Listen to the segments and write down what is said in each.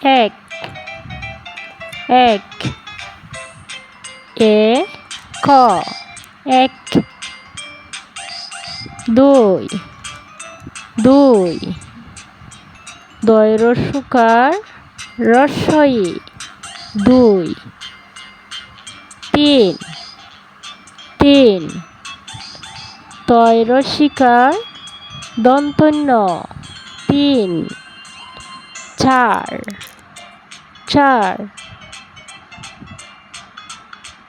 এক এক এ ক এক। দুই দুই দয় রস্যকার রস্বই দুই। তিন তিন তয় রসিকার দন্তন্য তিন। চার চার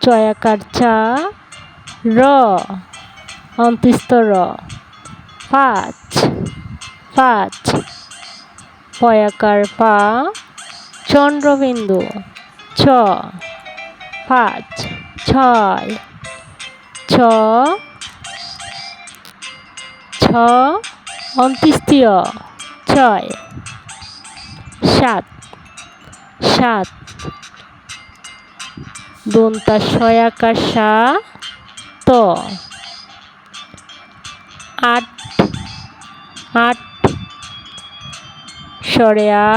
চয়াকার চা র অন্ত্যস্ত র পাঁচ পাঁচ পয়াকার পা চন্দ্রবিন্দু ছ পাঁচ। ছয় ছ ছ অন্ত্যেষ্টিয় ছয়। সাত সাত দন্তা শয়াকার সা ত। আট আট সরেয়া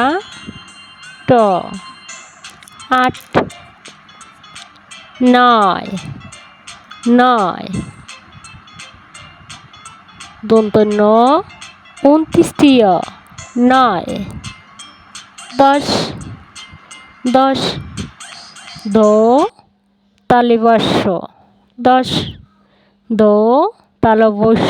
ট আট। নয় নয় দন্তন্য অন্ত্যেষ্টিয় নয়। দশ দশ দ তালিবস্য দশ দ তালবস্য।